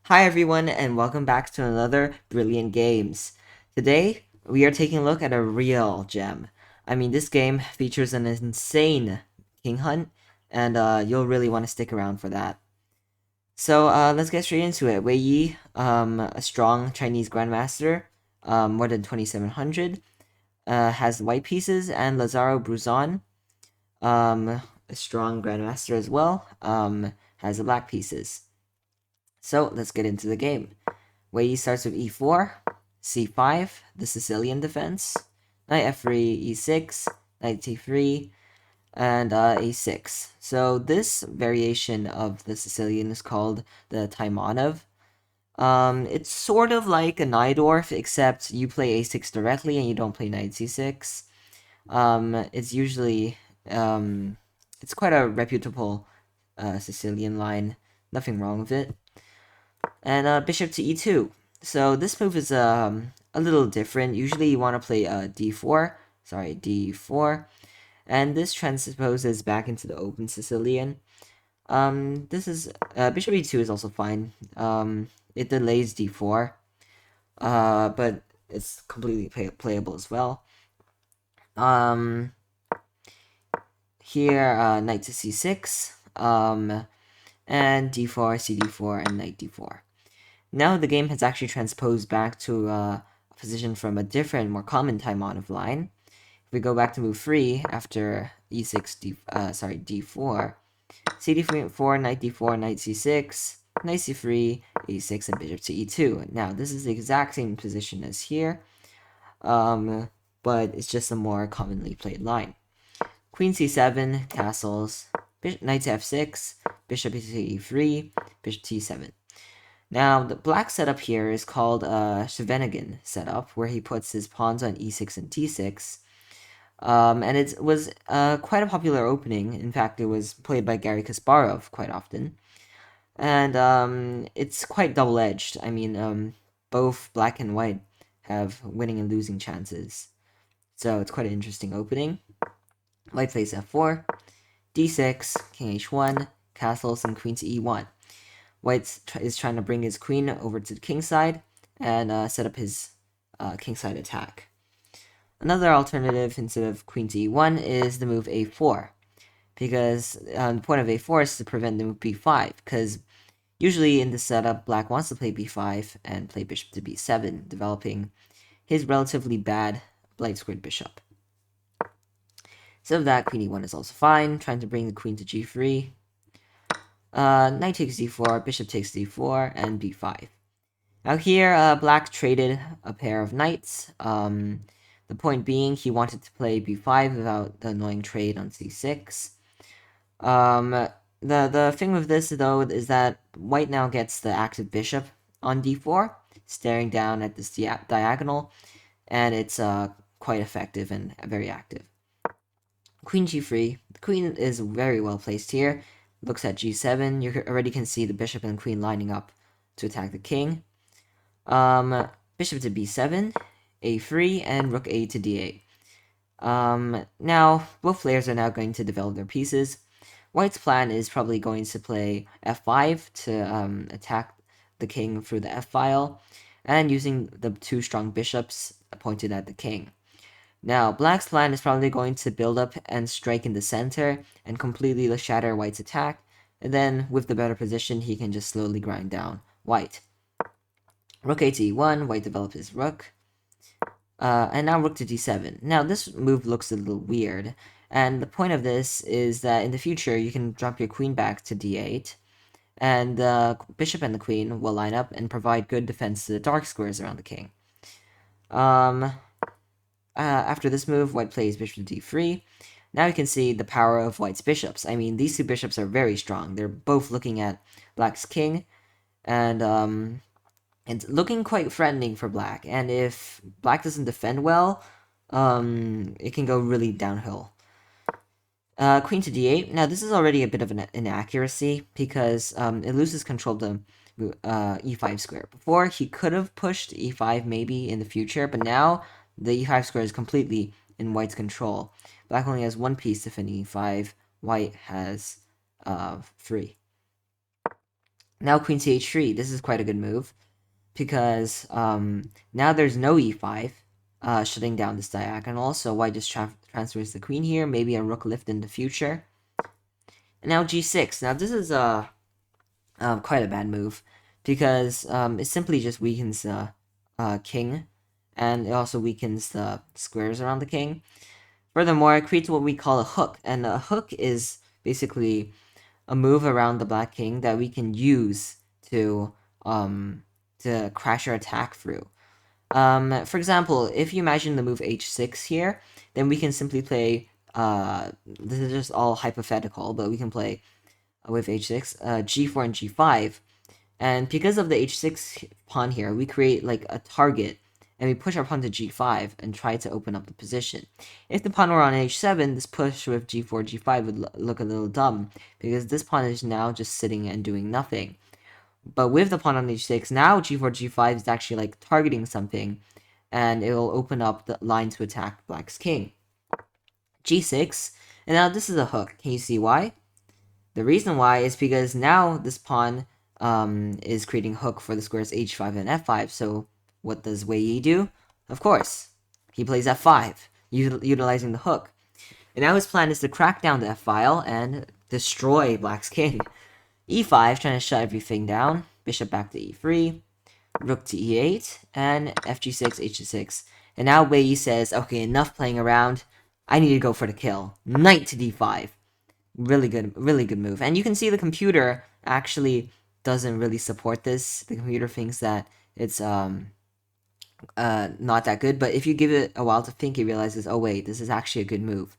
Hi everyone and welcome back to another Brilliant Games. Today, we are taking a look at a real gem. This game features an insane king hunt, and you'll really want to stick around for that. So let's get straight into it. Wei Yi, a strong Chinese grandmaster, more than 2700, has white pieces, and Lazaro Bruzon, a strong grandmaster as well, has the black pieces. So let's get into the game. Wei Yi starts with e4, c5, the Sicilian defense, knight f3, e6, knight t3, and a6. So this variation of the Sicilian is called the Taimanov. It's sort of like a Najdorf, except you play a6 directly and you don't play knight c6. It's usually it's quite a reputable Sicilian line. Nothing wrong with it. And bishop to e2. So this move is a little different. Usually you want to play d4, and this transposes back into the open Sicilian. This is bishop e2 is also fine. It delays d4, but it's completely playable as well. Here knight to c6, and d4, cd4, and knight d4. Now the game has actually transposed back to a position from a different, more common Taimanov line. If we go back to move 3 after e6, d4, cd4, knight d4, knight c6, knight c3, e6, and bishop to e2. Now this is the exact same position as here, but it's just a more commonly played line. Queen c7, castles, knight to f6, bishop to e3, bishop to e7. Now, the black setup here is called Scheveningen setup, where he puts his pawns on e6 and d6. And it was quite a popular opening. In fact, it was played by Garry Kasparov quite often. And it's quite double-edged. Both black and white have winning and losing chances. So it's quite an interesting opening. White plays f4, d6, king h1, castles, and queen to e1. White is trying to bring his queen over to the king side and set up his king side attack. Another alternative instead of queen to e1 is the move a4, because the point of a4 is to prevent the move b5, because usually in this setup, black wants to play b5 and play bishop to b7, developing his relatively bad light squared bishop. Instead of that, queen e1 is also fine, trying to bring the queen to g3. Knight takes d4, bishop takes d4, and b5. Now here, black traded a pair of knights. The point being, he wanted to play b5 without the annoying trade on c6. The thing with this, though, is that white now gets the active bishop on d4, staring down at this diagonal, and it's quite effective and very active. Queen g3. The queen is very well placed here. Looks at g7. You already can see the bishop and queen lining up to attack the king. Bishop to b7, a3, and rook a to d8. Now, both players are now going to develop their pieces. White's plan is probably going to play f5 to attack the king through the f-file, and using the two strong bishops pointed at the king. Now, black's plan is probably going to build up and strike in the center and completely shatter white's attack, and then with the better position, he can just slowly grind down white. Rook a to e1, white develops his rook, and now rook to d7. Now, this move looks a little weird, and the point of this is that in the future, you can drop your queen back to d8, and the bishop and the queen will line up and provide good defense to the dark squares around the king. After this move, white plays bishop to d3. Now you can see the power of white's bishops. These two bishops are very strong. They're both looking at black's king, and it's looking quite threatening for black. And if black doesn't defend well, it can go really downhill. Queen to d8. Now this is already a bit of an inaccuracy because it loses control of the e5 square. Before, he could have pushed e5 maybe in the future, but now the e5 square is completely in white's control. Black only has one piece defending e5. White has 3. Now queen to h3. This is quite a good move because now there's no e5, shutting down this diagonal. So white just transfers the queen here. Maybe a rook lift in the future. And now g6. Now this is quite a bad move because it simply just weakens the king, and it also weakens the squares around the king. Furthermore, it creates what we call a hook, and a hook is basically a move around the black king that we can use to crash our attack through. For example, if you imagine the move h6 here, then we can simply play, this is just all hypothetical, but we can play with h6, g4 and g5, and because of the h6 pawn here, we create like a target, and we push our pawn to g5 and try to open up the position. If the pawn were on h7, this push with g4, g5 would look a little dumb, because this pawn is now just sitting and doing nothing. But with the pawn on h6, now g4, g5 is actually like targeting something, and it will open up the line to attack black's king. g6, and now this is a hook. Can you see why? The reason why is because now this pawn is creating hook for the squares h5 and f5. So what does Wei Yi do? Of course, he plays f5, utilizing the hook. And now his plan is to crack down the f-file and destroy black's king. e5, trying to shut everything down. Bishop back to e3, rook to e8, and fg6, h6. And now Wei Yi says, okay, enough playing around. I need to go for the kill. Knight to d5. Really good move. And you can see the computer actually doesn't really support this. The computer thinks that it's not that good, but if you give it a while to think, it realizes, oh wait, this is actually a good move.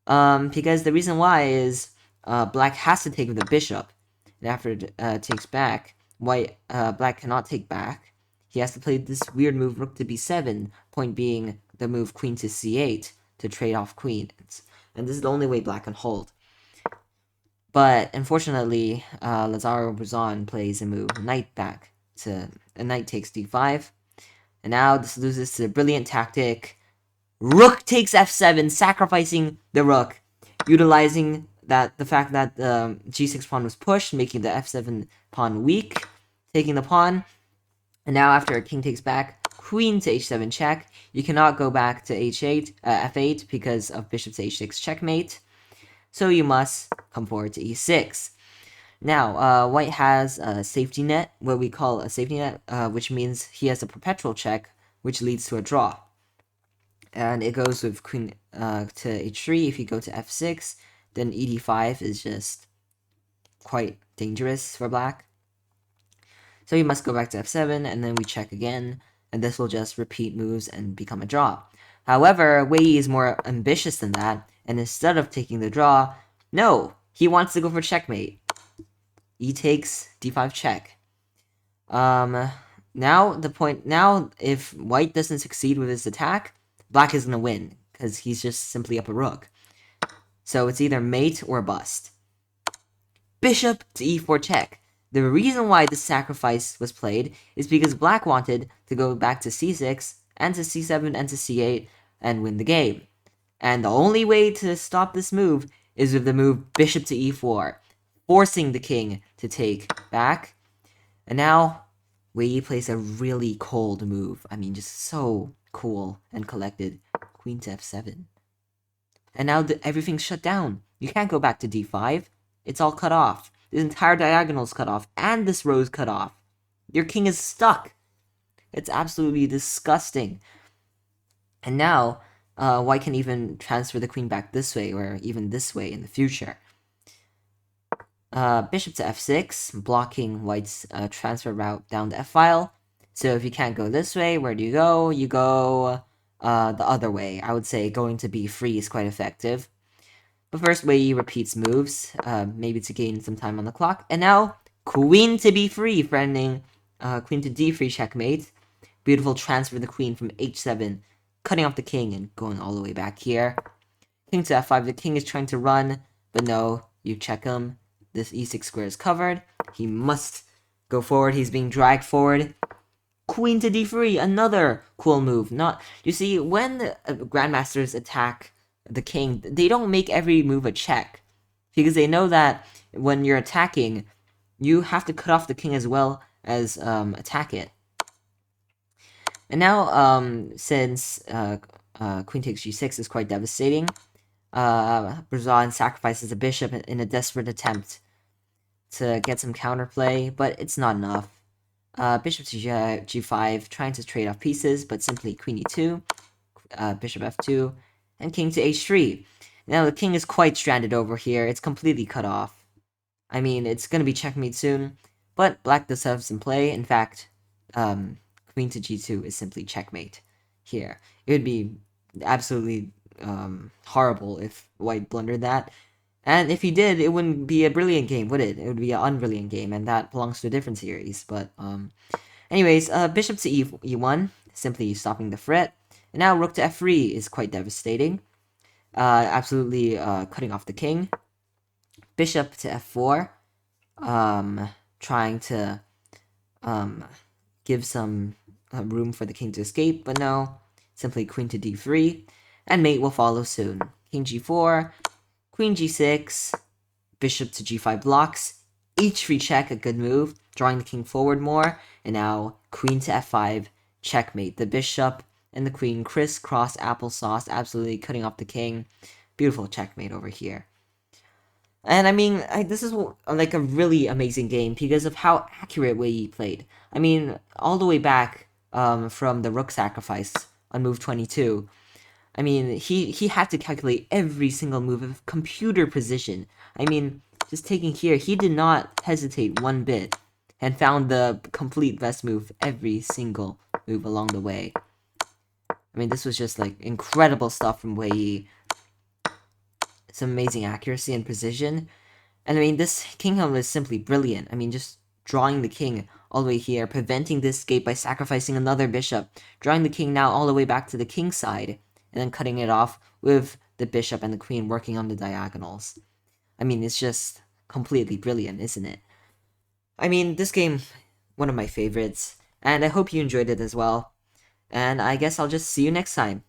Because the reason why is black has to take the bishop, and after it takes back, black cannot take back. He has to play this weird move, rook to b7, point being the move queen to c8 to trade off queens. And this is the only way black can hold. But unfortunately, Lazaro Bruzon plays a move, knight back to a knight takes d5, and now this loses to the brilliant tactic. Rook takes f7, sacrificing the rook, utilizing the fact that the g6 pawn was pushed, making the f7 pawn weak, taking the pawn. And now after a king takes back, queen to h7 check. You cannot go back to f8 because of bishop to h6 checkmate. So you must come forward to e6. Now, white has a safety net, what we call a safety net, which means he has a perpetual check, which leads to a draw. And it goes with queen to h3. If you go to f6, then ed5 is just quite dangerous for black. So you must go back to f7, and then we check again, and this will just repeat moves and become a draw. However, Wei Yi is more ambitious than that, and instead of taking the draw, no, he wants to go for checkmate. E takes d5 check. Now if white doesn't succeed with his attack, black is gonna win, because he's just simply up a rook. So it's either mate or bust. Bishop to e4 check. The reason why this sacrifice was played is because black wanted to go back to c6, and to c7, and to c8, and win the game. And the only way to stop this move is with the move bishop to e4, forcing the king to take back. And now, Wei Yi plays a really cold move. I mean, just so cool and collected. Queen to f7. And now everything's shut down. You can't go back to d5. It's all cut off. This entire diagonal's cut off, and this row's cut off. Your king is stuck. It's absolutely disgusting. And now, white can even transfer the queen back this way, or even this way in the future. Bishop to f6, blocking white's transfer route down the f-file. So if you can't go this way, where do you go? You go the other way. I would say going to b3 is quite effective. But first, Wei Yi repeats moves, maybe to gain some time on the clock. And now, queen to b3, threatening queen to d3 checkmate. Beautiful transfer of the queen from h7, cutting off the king and going all the way back here. King to f5, the king is trying to run, but no, you check him. This e6 square is covered. He must go forward. He's being dragged forward. Queen to d3, another cool move. You see, when the grandmasters attack the king, they don't make every move a check, because they know that when you're attacking, you have to cut off the king as well as attack it. And now, since queen takes g6 is quite devastating, Bruzon sacrifices a bishop in a desperate attempt to get some counterplay, but it's not enough. Bishop to g5, trying to trade off pieces, but simply queen e2, bishop f2, and king to h3. Now the king is quite stranded over here. It's completely cut off. I mean, it's going to be checkmate soon, but black does have some play. In fact, queen to g2 is simply checkmate here. It would be absolutely horrible if white blundered that. And if he did, it wouldn't be a brilliant game, would it? It would be an unbrilliant game, and that belongs to a different series. But, anyways, bishop to e1, simply stopping the threat. And now rook to f3 is quite devastating. Absolutely cutting off the king. Bishop to f4, trying to give some room for the king to escape, but no, simply queen to d3, and mate will follow soon. King g4, queen g6, bishop to g5 blocks, h3 check, a good move, drawing the king forward more, and now queen to f5, checkmate. The bishop and the queen crisscross applesauce, absolutely cutting off the king. Beautiful checkmate over here. And I mean, this is like a really amazing game because of how accurate Wei played. I mean, all the way back from the rook sacrifice on move 22. I mean, he had to calculate every single move of computer precision. I mean, just taking here, he did not hesitate one bit and found the complete best move every single move along the way. I mean, this was just like incredible stuff from Wei. Some amazing accuracy and precision. And I mean, this Kinghunt was simply brilliant. I mean, just drawing the king all the way here, preventing this escape by sacrificing another bishop, drawing the king now all the way back to the king's side, and then cutting it off with the bishop and the queen working on the diagonals. I mean, it's just completely brilliant, isn't it? I mean, this game, one of my favorites, and I hope you enjoyed it as well. And I guess I'll just see you next time.